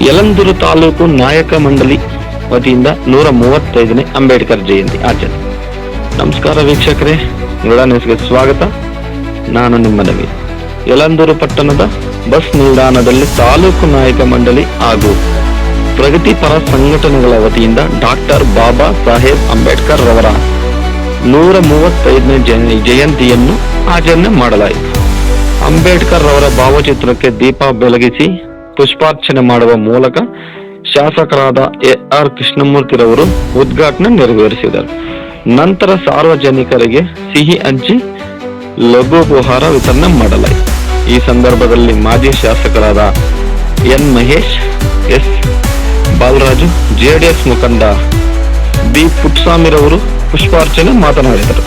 ಯಲಂದೂರು ತಾಲೂಕು ನಾಯಕ ಮಂಡಳಿ ವತಿಯಿಂದ 135ನೇ ಅಂಬೇಡ್ಕರ್ ಜಯಂತಿ ಆಚರಣೆ. ನಮಸ್ಕಾರ ವೀಕ್ಷಕರೇ, ನ್ಯೂಸ್ಗೆ ಸ್ವಾಗತ. ನಾನು ನಿಮ್ಮ ನವಿ. ಯಲಂದೂರು ಪಟ್ಟಣದ ಬಸ್ ನಿಲ್ದಾಣದಲ್ಲಿ ತಾಲೂಕು ನಾಯಕ ಮಂಡಳಿ ಹಾಗೂ ಪ್ರಗತಿಪರ ಸಂಘಟನೆಗಳ ವತಿಯಿಂದ ಡಾಕ್ಟರ್ ಬಾಬಾ ಸಾಹೇಬ್ ಅಂಬೇಡ್ಕರ್ ರವರ 135ನೇ ಜಯಂತಿಯನ್ನು ಆಚರಣೆ ಮಾಡಲಾಯಿತು. ಅಂಬೇಡ್ಕರ್ ರವರ ಭಾವಚಿತ್ರಕ್ಕೆ ದೀಪ ಬೆಳಗಿಸಿ ಪುಷ್ಪಾರ್ಚನೆ ಮಾಡುವ ಮೂಲಕ ಶಾಸಕರಾದ AR ಕೃಷ್ಣಮೂರ್ತಿರವರು ಉದ್ಘಾಟನೆ ನೆರವೇರಿಸಿದರು. ನಂತರ ಸಾರ್ವಜನಿಕರಿಗೆ ಸಿಹಿ ಹಂಚಿ ಲಘು ಉಪಹಾರ ವಿತರಣೆ ಮಾಡಲಾಯಿತು. ಈ ಸಂದರ್ಭದಲ್ಲಿ ಮಾಜಿ ಶಾಸಕರಾದ N Mahesh, S Balaraju, JDS ಮುಖಂಡ B ಪುಟ್ಟಸ್ವಾಮಿರವರು ಪುಷ್ಪಾರ್ಚನೆ ಮಾತನಾಡಿದರು.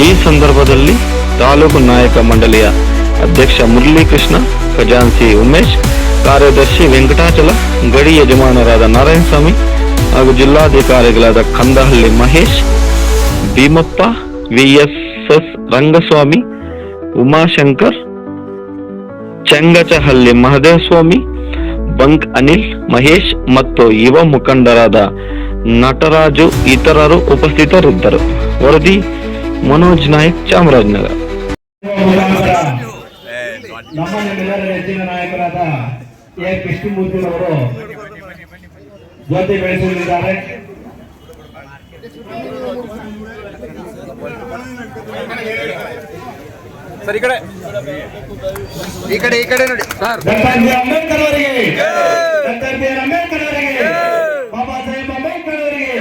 ಈ ಸಂದರ್ಭದಲ್ಲಿ ತಾಲೂಕು ನಾಯಕ ಮಂಡಳಿಯ ಅಧ್ಯಕ್ಷ ಮುರಳೀಕೃಷ್ಣ, ಖಜಾನ್ಸಿ ಉಮೇಶ್, ಕಾರ್ಯದರ್ಶಿ ವೆಂಕಟಾಚಲ, ಗಡಿ ಯಜಮಾನರಾದ ನಾರಾಯಣಸ್ವಾಮಿ ಹಾಗೂ ಜಿಲ್ಲಾಧಿಕಾರಿಗಳಾದ ಕಂದಹಳ್ಳಿ ಮಹೇಶ್, ಭೀಮಪ್ಪ, VSS ರಂಗಸ್ವಾಮಿ, ಉಮಾಶಂಕರ್, ಚೆಂಗಚಹಳ್ಳಿ ಮಹದೇವಸ್ವಾಮಿ, ಬಂಕ್ ಅನಿಲ್, ಮಹೇಶ್ ಮತ್ತು ಯುವ ಮುಖಂಡರಾದ ನಟರಾಜು ಇತರರು ಉಪಸ್ಥಿತರಿದ್ದರು. ವರದಿ ಮನೋಜ್ ನಾಯಕ್, ಚಾಮರಾಜನಗರ. ನಮ್ಮ ನಿಮ್ಮೆಲ್ಲರ ನೆಚ್ಚಿನ ನಾಯಕರಾದ AR ಕೃಷ್ಣಮೂರ್ತಿರವರು ಜ್ಯೋತಿ ಬೆಳೆಸಲಿದ್ದಾರೆ. ಸರ್ ಈ ಕಡೆ ನೋಡಿ ಸರ್. ಅಂಬೇಡ್ಕರ್ ಅವರಿಗೆ, ಅಂಬೇಡ್ಕರ್ ಅವರಿಗೆ, ಬಾಬಾ ಸಾಹೇಬ್ ಅಂಬೇಡ್ಕರ್ ಅವರಿಗೆ.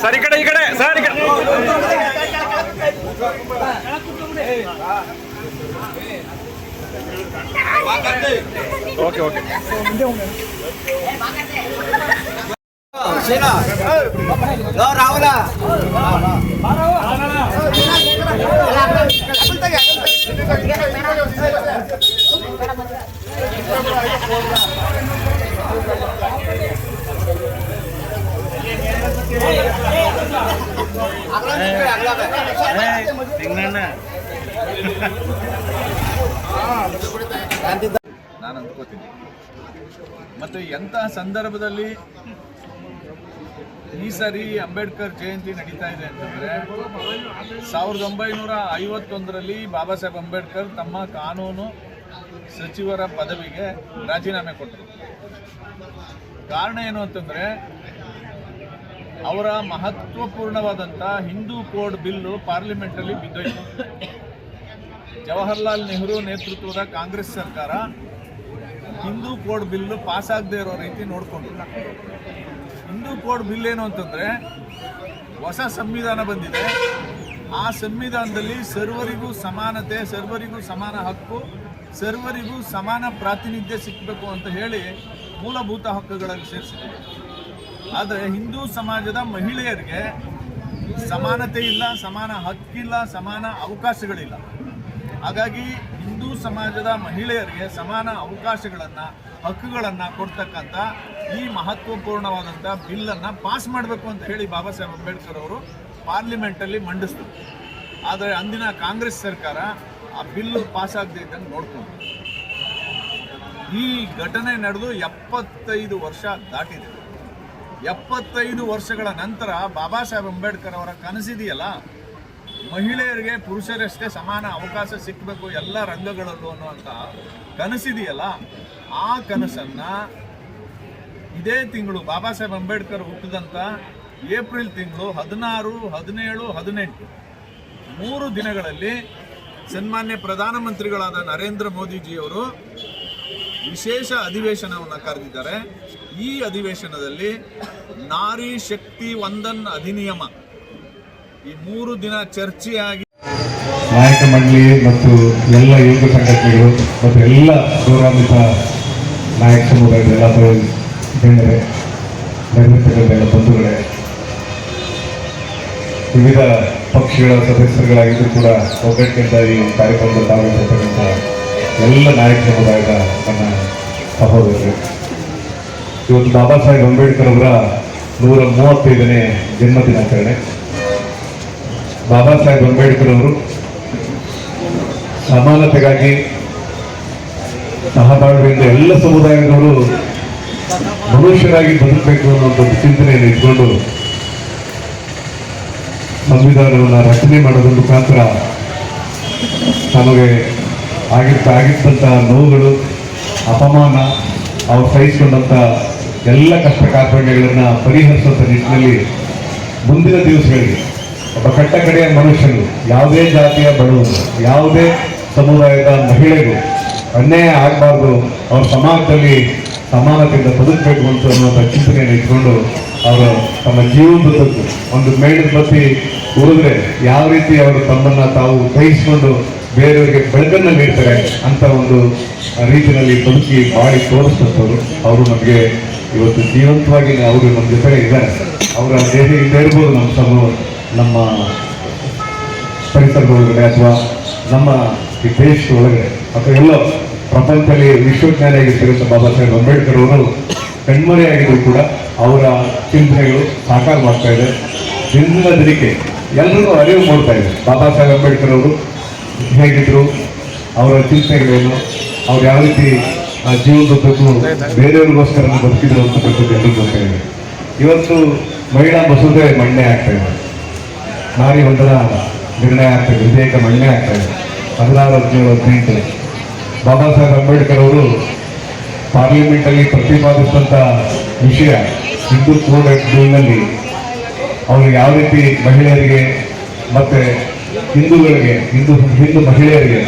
ಸರ್ ಈ ಕಡೆ ಸರ್ ಈ ಕಡೆ. ಓಕೆ ರಾಹುಲ ನಾನು ಅಂದ್ಕೋತೀನಿ. ಮತ್ತು ಎಂತಹ ಸಂದರ್ಭದಲ್ಲಿ ಈ ಸರಿ ಅಂಬೇಡ್ಕರ್ ಜಯಂತಿ ನಡೀತಾ ಇದೆ ಅಂತಂದರೆ 1951ರಲ್ಲಿ ಬಾಬಾ ಸಾಹೇಬ್ ಅಂಬೇಡ್ಕರ್ ತಮ್ಮ ಕಾನೂನು ಸಚಿವರ ಪದವಿಗೆ ರಾಜೀನಾಮೆ ಕೊಟ್ಟರು. ಕಾರಣ ಏನು ಅಂತಂದರೆ ಅವರ ಮಹತ್ವಪೂರ್ಣವಾದಂಥ ಹಿಂದೂ ಕೋಡ್ ಬಿಲ್ಲು ಪಾರ್ಲಿಮೆಂಟಲ್ಲಿ ಬಿದ್ದೋಯ್ತು. ಜವಾಹರ್ಲಾಲ್ ನೆಹರು ನೇತೃತ್ವದ ಕಾಂಗ್ರೆಸ್ ಸರ್ಕಾರ ಹಿಂದೂ ಕೋಡ್ ಬಿಲ್ಲು ಪಾಸ್ ಆಗದೆ ಇರೋ ರೀತಿ ನೋಡಿಕೊಂಡ್ರು. ಹಿಂದೂ ಕೋಡ್ ಬಿಲ್ ಏನು ಅಂತಂದರೆ, ಹೊಸ ಸಂವಿಧಾನ ಬಂದಿದೆ, ಆ ಸಂವಿಧಾನದಲ್ಲಿ ಸರ್ವರಿಗೂ ಸಮಾನತೆ, ಸರ್ವರಿಗೂ ಸಮಾನ ಹಕ್ಕು, ಸರ್ವರಿಗೂ ಸಮಾನ ಪ್ರಾತಿನಿಧ್ಯ ಸಿಕ್ಕಬೇಕು ಅಂತ ಹೇಳಿ ಮೂಲಭೂತ ಹಕ್ಕುಗಳಲ್ಲಿ ಸೇರಿಸಿದೆ. ಆದರೆ ಹಿಂದೂ ಸಮಾಜದ ಮಹಿಳೆಯರಿಗೆ ಸಮಾನತೆ ಇಲ್ಲ, ಸಮಾನ ಹಕ್ಕಿಲ್ಲ, ಸಮಾನ ಅವಕಾಶಗಳಿಲ್ಲ. ಹಾಗಾಗಿ ಹಿಂದೂ ಸಮಾಜದ ಮಹಿಳೆಯರಿಗೆ ಸಮಾನ ಅವಕಾಶಗಳನ್ನು, ಹಕ್ಕುಗಳನ್ನು ಕೊಡ್ತಕ್ಕಂಥ ಈ ಮಹತ್ವಪೂರ್ಣವಾದಂಥ ಬಿಲ್ಲನ್ನು ಪಾಸ್ ಮಾಡಬೇಕು ಅಂತ ಹೇಳಿ ಬಾಬಾ ಸಾಹೇಬ್ ಅಂಬೇಡ್ಕರ್ ಅವರು ಪಾರ್ಲಿಮೆಂಟಲ್ಲಿ ಮಂಡಿಸಿದ್ರು. ಆದರೆ ಅಂದಿನ ಕಾಂಗ್ರೆಸ್ ಸರ್ಕಾರ ಆ ಬಿಲ್ಲು ಪಾಸ್ ಆಗದೆ ಇದ್ದಂಗೆ ನೋಡ್ಕೊಂಡು, ಈ ಘಟನೆ ನಡೆದು 75 ವರ್ಷ ದಾಟಿದೆ. 75 ವರ್ಷಗಳ ನಂತರ ಬಾಬಾ ಸಾಹೇಬ್ ಅಂಬೇಡ್ಕರ್ ಅವರ ಕನಸಿದೆಯಲ್ಲ, ಮಹಿಳೆಯರಿಗೆ ಪುರುಷರಷ್ಟೇ ಸಮಾನ ಅವಕಾಶ ಸಿಕ್ಕಬೇಕು ಎಲ್ಲ ರಂಗಗಳಲ್ಲೂ ಅನ್ನುವಂಥ ಕನಸಿದೆಯಲ್ಲ, ಆ ಕನಸನ್ನು ಇದೇ ತಿಂಗಳು ಬಾಬಾ ಸಾಹೇಬ್ ಅಂಬೇಡ್ಕರ್ ಹುಟ್ಟಿದಂಥ ಏಪ್ರಿಲ್ ತಿಂಗಳು 16, 17, 18 3 ದಿನಗಳಲ್ಲಿ ಸನ್ಮಾನ್ಯ ಪ್ರಧಾನಮಂತ್ರಿಗಳಾದ ನರೇಂದ್ರ ಮೋದಿಜಿಯವರು ವಿಶೇಷ ಅಧಿವೇಶನವನ್ನು ಕರೆದಿದ್ದಾರೆ. ಈ ಅಧಿವೇಶನದಲ್ಲಿ ನಾರಿ ಶಕ್ತಿ ವಂದನ್ ಅಧಿನಿಯಮ ಈ 3 ದಿನ ಚರ್ಚೆಯಾಗಿ ನಾಯಕ ಮಂಡಳಿ ಮತ್ತು ಎಲ್ಲ ಯುವಕ ಸಂಘಟನೆಗಳು ಮತ್ತು ಎಲ್ಲ ಗೌರವಾನ್ವಿತ ನಾಯಕ ಸಮುದಾಯದ ಎಲ್ಲ ಗಣ್ಯರೇ ನಡೆದಿರ್ತಕ್ಕಂಥ ಎಲ್ಲ ಬಂಧುಗಳೇ, ವಿವಿಧ ಪಕ್ಷಗಳ ಸದಸ್ಯರುಗಳಾಗಿದ್ದು ಕೂಡ ಒಗ್ಗಟ್ಟಿನಿಂದ ಈ ಕಾರ್ಯಕ್ರಮದಲ್ಲಿ ಭಾಗವಹಿಸಿರ್ತಕ್ಕಂಥ ಎಲ್ಲ ನಾಯಕ ಸಮುದಾಯದ ನನ್ನ ಸಹೋದರರು, ಇವತ್ತು ಬಾಬಾ ಸಾಹೇಬ್ ಅಂಬೇಡ್ಕರ್ ಅವರ 135ನೇ ಜನ್ಮ ದಿನಾಚರಣೆ. ಬಾಬಾ ಸಾಹೇಬ್ ಅಂಬೇಡ್ಕರ್ ಅವರು ಸಮಾನತೆಗಾಗಿ ಸಹಬಾಳ್ವೆಯಿಂದ ಎಲ್ಲ ಸಮುದಾಯದವರು ಮನುಷ್ಯರಾಗಿ ಬದುಕಬೇಕು ಅನ್ನೋ ಒಂದು ಚಿಂತನೆಯನ್ನು ಇಟ್ಕೊಂಡು ಸಂವಿಧಾನವನ್ನು ರಚನೆ ಮಾಡೋದ್ರ ಮುಖಾಂತರ ತಮಗೆ ಆಗಿದ್ದಂಥ ನೋವುಗಳು, ಅಪಮಾನ, ಅವ್ರು ಸಹಿಸಿಕೊಂಡಂಥ ಎಲ್ಲ ಕಷ್ಟ ಕಾರ್ಪಣ್ಯಗಳನ್ನು ಪರಿಹರಿಸುವಂಥ ನಿಟ್ಟಿನಲ್ಲಿ ಮುಂದಿನ ದಿವಸಗಳಿಗೆ ಒಬ್ಬ ಕಟ್ಟ ಕಡೆಯ ಮನುಷ್ಯನು, ಯಾವುದೇ ಜಾತಿಯ ಬಡವರು, ಯಾವುದೇ ಸಮುದಾಯದ ಮಹಿಳೆಗೂ ಅನ್ಯಾಯ ಆಗಬಾರ್ದು, ಅವ್ರ ಸಮಾಜದಲ್ಲಿ ಸಮಾನತೆಯಿಂದ ಬದುಕಬೇಕು ಅಂತ ಅನ್ನುವಂಥ ಚಿಂತನೆಯನ್ನು ಇಟ್ಕೊಂಡು ಅವರು ತಮ್ಮ ಜೀವನದುದ್ದಕ್ಕೂ ಒಂದು ಮೇಣದ ಬತ್ತಿ ಉಳಿದ್ರೆ ಯಾವ ರೀತಿ ಅವರು ತಮ್ಮನ್ನು ತಾವು ಸಹಿಸಿಕೊಂಡು ಬೇರೆಯವರಿಗೆ ಬೆಳಕನ್ನು ನೀಡ್ತಾರೆ ಅಂತ ಒಂದು ರೀತಿಯಲ್ಲಿ ಬದುಕಿ ಬಾಳಿ ತೋರಿಸ್ತವರು. ಅವರು ನಮಗೆ ಇವತ್ತು ಜೀವಂತವಾಗಿ ಅವರು ನಮ್ಮ ಜೊತೆ ಇದ್ದಾರೆ. ಅವರ ದೇಹ ಇಲ್ಲದೆ ಇರ್ಬೋದು ನಮ್ಮ ಪರಿಸರದ ಒಳಗಡೆ ಅಥವಾ ನಮ್ಮ ಈ ದೇಶದ ಒಳಗಡೆ ಅಥವಾ ಎಲ್ಲೋ ಪ್ರಪಂಚದಲ್ಲಿ ವಿಶ್ವಜ್ಞಾನಿಯಾಗಿರ್ತಕ್ಕಂಥ ಬಾಬಾ ಸಾಹೇಬ್ ಅಂಬೇಡ್ಕರ್ ಅವರು ಕಣ್ಮರೆಯಾಗಿದ್ರು ಕೂಡ ಅವರ ಚಿಂತನೆಗಳು ಸಾಕಾರವಾಗ್ತಾ ಇದೆ. ದಿನದ ದಿನಕ್ಕೆ ಎಲ್ಲರಿಗೂ ಅರಿವು ಮೂಡ್ತಾ ಇದೆ. ಬಾಬಾ ಸಾಹೇಬ್ ಅಂಬೇಡ್ಕರ್ ಅವರು ಹೇಗಿದ್ರು, ಅವರ ಚಿಂತನೆಗಳೇನು, ಅವ್ರು ಯಾವ ರೀತಿ ಜೀವನದುದ್ದಕ್ಕೂ ಬೇರೆಯವ್ರಿಗೋಸ್ಕರ ಬದುಕಿದ್ರು ಅಂತಕ್ಕಂಥದ್ದು ಎಲ್ಲರಿಗೂ ಗೊತ್ತಾಗಿದೆ. ಇವತ್ತು ಮಹಿಳಾ ಮಸೂದೆ ಮಂಡನೆ ಆಗ್ತಾ ಇದೆ, ನಾರಿ ಒಂದರ ನಿರ್ಣಯ ಆಗ್ತಾ ಇದೆ, ವಿಧೇಯಕ ಮಂಡನೆ ಆಗ್ತಾ ಇದೆ 16-17-18. ಬಾಬಾ ಸಾಹೇಬ್ ಅಂಬೇಡ್ಕರ್ ಅವರು ಪಾರ್ಲಿಮೆಂಟಲ್ಲಿ ಪ್ರತಿಪಾದಿಸಿದಂಥ ವಿಷಯ ಹಿಂದೂ ಕೋಡ್ ಬಿಲ್ನಲ್ಲಿ ಅವರು ಯಾವ ರೀತಿ ಮಹಿಳೆಯರಿಗೆ ಮತ್ತೆ ಹಿಂದೂ ಮಹಿಳೆಯರಿಗೆ